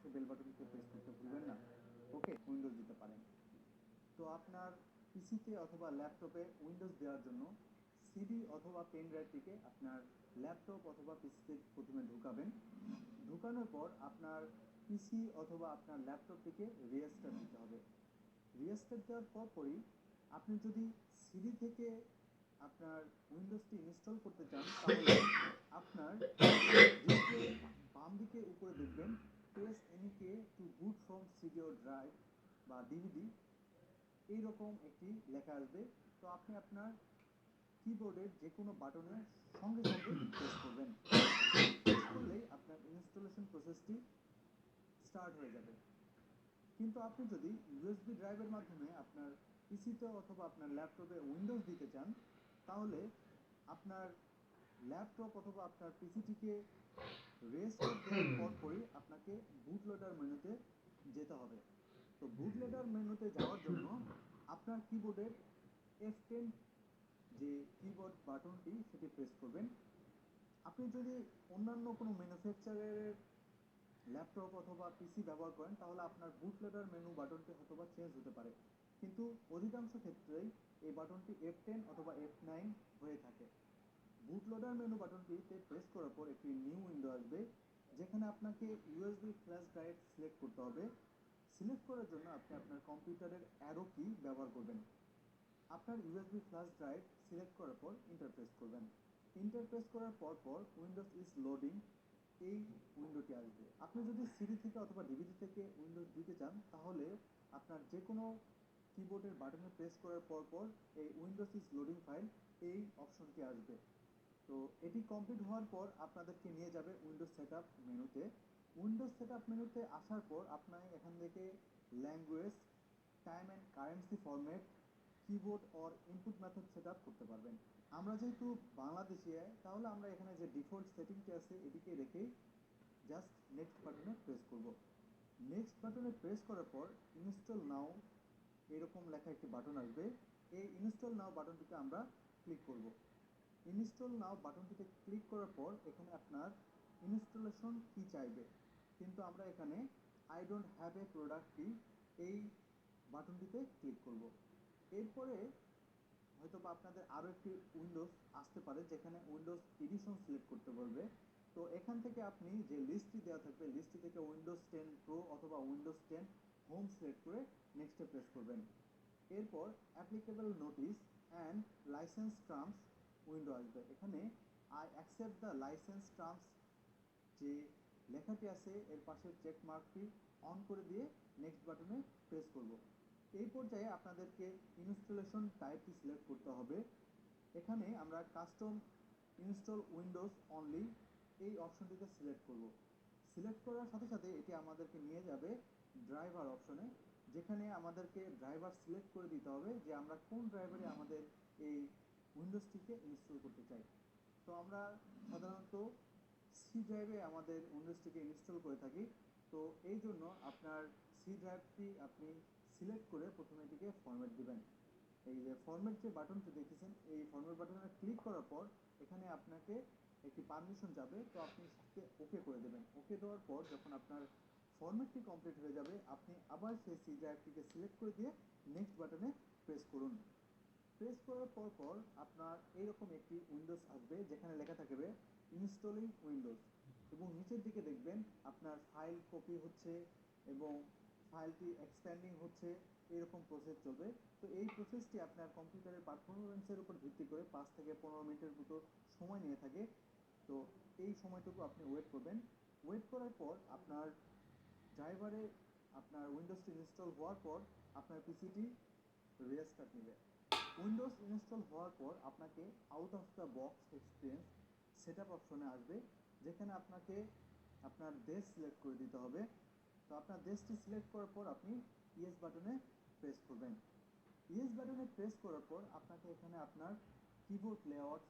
অবশ্যই bell বাটনকে press করতে ভুলবেন না। ওকে, উইন্ডোজ দিতে পারেন। তো আপনার পিসিতে অথবা ল্যাপটপে উইন্ডোজ দেওয়ার জন্য সিডি অথবা পেন ড্রাইভটিকে আপনার ল্যাপটপ অথবা পিসিতে প্রথমে ঢুকাবেন। ঢুকানোর পর আপনার পিসি অথবা আপনার ল্যাপটপটিকে রিস্টার্ট দিতে হবে। রিস্টার্ট দেওয়ার পরপরই আপনি যদি সিডি থেকে আপনার উইন্ডোজটি ইনস্টল করতে চান তাহলে আপনার ডিসপ্লে বাম দিকে উপরে দেখবেন press any key to boot from CD ও ড্রাইভ বা ডিভিডি, এইরকম একটি লেখা আসবে। তো আপনি আপনার কিবোর্ডের যে কোনো বাটনে সঙ্গে সঙ্গে প্রেস করবেন। প্রেস করলেই আপনার ইনস্টলেশন প্রসেসটি স্টার্ট হয়ে যাবে। কিন্তু আপনি যদি ইউএসবি ড্রাইভের মাধ্যমে আপনার পিসিতে অথবা আপনার ল্যাপটপে উইন্ডোজ দিতে চান তাহলে আপনার ল্যাপটপ অথবা আপনার পিসিটিকে রেস্টার্ট দেওয়ার পরপরই আপনাকে বুট লোডার মেনুতে যেতে হবে। তো বুট লোডার মেনুতে যাওয়ার জন্য আপনার কিবোর্ডের F10 যে কিবোর্ড বাটনটি সেটি প্রেস করবেন। আপনি যদি অন্যান্য কোনো ম্যানুফ্যাকচারের ল্যাপটপ অথবা পিসি ব্যবহার করেন তাহলে আপনার বুট লোডার মেনু বাটনটি হয়তোবা চেঞ্জ হতে পারে, কিন্তু অধিকাংশ ক্ষেত্রেই এই বাটনটি F10 অথবা F9 হয়ে থাকে। বুট লোডার মেনু বাটনটিতে প্রেস করার পর একটি নিউ উইন্ডো আসবে যেখানে আপনাকে ইউএসবি ফ্ল্যাশ ড্রাইভ সিলেক্ট করতে হবে। সিলেক্ট করার জন্য আপনি আপনার কম্পিউটারের অ্যারো কি ব্যবহার করবেন। আপনার ইউএসবি ফ্ল্যাশ ড্রাইভ সিলেক্ট করার পর ইন্টার প্রেস করবেন। ইন্টার প্রেস করার পর উইন্ডোজ ইজ লোডিং এই উইন্ডোটি আসবে। আপনি যদি সিডি থেকে অথবা ডিভিডি থেকে উইন্ডোজ দিতে চান তাহলে আপনার যে কোনো কিবোর্ডের বাটনে প্রেস করার পর এই উইন্ডোজ ইজ লোডিং ফাইল এই অপশনটি আসবে। তো এটি কমপ্লিট হওয়ার পর আপনাদেরকে নিয়ে যাবে উইন্ডোজ সেটআপ মেনুতে। উইন্ডোজ সেটআপ মেনুতে আসার পর আপনার এখান থেকে language, time and currency format, keyboard or input method setup করতে পারবেন। আমরা যেহেতু বাংলাদেশি তাহলে আমরা এখানে যে ডিফল্ট সেটিংটি আছে এটিকে রেখেই জাস্ট নেক্সট বাটনে প্রেস করব। নেক্সট বাটনে প্রেস করার পর ইনস্টল নাও এরকম লেখা একটি বাটন আসবে। এই ইনস্টল নাও বাটনটিতে আমরা ক্লিক করব। ইনস্টল নাও বাটনটিতে ক্লিক করার পর এখানে আপনার ইনস্টলেশন কি চাইবে, কিন্তু আমরা এখানে I don't have a product কি এই বাটনটিতে ক্লিক করব। এরপরে হয়তো বা আপনাদের আরও একটি উইন্ডোজ আসতে পারে যেখানে উইন্ডোজ এডিশন সিলেক্ট করতে বলবে। তো এখান থেকে আপনি যে লিস্টটি দেওয়া থাকবে লিস্টটি থেকে উইন্ডোজ 10 প্রো অথবা উইন্ডোজ 10 হোম সিলেক্ট করে নেক্সটে প্রেস করবেন। এরপর applicable notice and licence terms window আসবে। এখানে I accept the licence terms যে লেখাটি আছে এর পাশের চেক মার্কটি অন করে দিয়ে নেক্সট বাটনে প্রেস করব। এই পর্যায়ে আপনাদেরকে ইনস্টলেশন টাইপটি সিলেক্ট করতে হবে। এখানে আমরা কাস্টম ইনস্টল উইন্ডোজ অনলি এই অপশনটিতে সিলেক্ট করব। সিলেক্ট করার সাথে সাথে এটি আমাদেরকে নিয়ে যাবে ড্রাইভার অপশনে, যেখানে আমাদেরকে ড্রাইভার সিলেক্ট করে দিতে হবে যে আমরা কোন ড্রাইভারে আমাদের এই উইন্ডোজটিকে ইনস্টল করতে চাই। তো আমরা সাধারণত সি ড্রাইভে আমাদের উইন্ডোজটিকে ইনস্টল করে থাকি। তো এই জন্য আপনার সি ড্রাইভটি আপনি সিলেক্ট করে প্রথমে এটিকে ফরম্যাট দিবেন। এই যে ফরম্যাট যে বাটনটি দেখতেছেন এই ফরম্যাট বাটনে ক্লিক করার পর এখানে আপনাকে একটি পারমিশন যাবে, তো আপনি সাথে ওকে করে দেবেন। ওকে দেওয়ার পর যখন আপনার ফরম্যাটটি কমপ্লিট হয়ে যাবে আপনি আবার সেই সি ড্রাইভটিকে সিলেক্ট করে দিয়ে নেক্সট বাটনে প্রেস করুন। প্রেস করার পর আপনার এইরকম একটি উইন্ডোজ আসবে যেখানে লেখা থাকবে ইনস্টলিং উইন্ডোজ, এবং নিচের দিকে দেখবেন আপনার ফাইল কপি হচ্ছে এবং ফাইলটি এক্সপ্যান্ডিং হচ্ছে, এরকম প্রসেস চলবে। তো এই প্রসেসটি আপনার কম্পিউটারের পারফরমেন্সের উপর ভিত্তি করে 5 থেকে 15 মিনিটের মতো সময় নিয়ে থাকে। তো এই সময়টুকু আপনি ওয়েট করবেন। ওয়েট করার পর আপনার ড্রাইভারে আপনার উইন্ডোজটি ইনস্টল হওয়ার পর আপনার পিসিটি রিস্টার্ট নেবে। উইন্ডোজ ইনস্টল হওয়ার পর আপনাকে out of the box experience setup অপশনে আসবে যেখানে আপনাকে আপনার দেশ সিলেক্ট করে দিতে হবে। তো আপনার দেশটি সিলেক্ট করার পর আপনি ইয়েস বাটনে প্রেস করবেন। ইয়েস বাটনে প্রেস করার পর আপনাকে এখানে আপনার কিবোর্ড লেআউট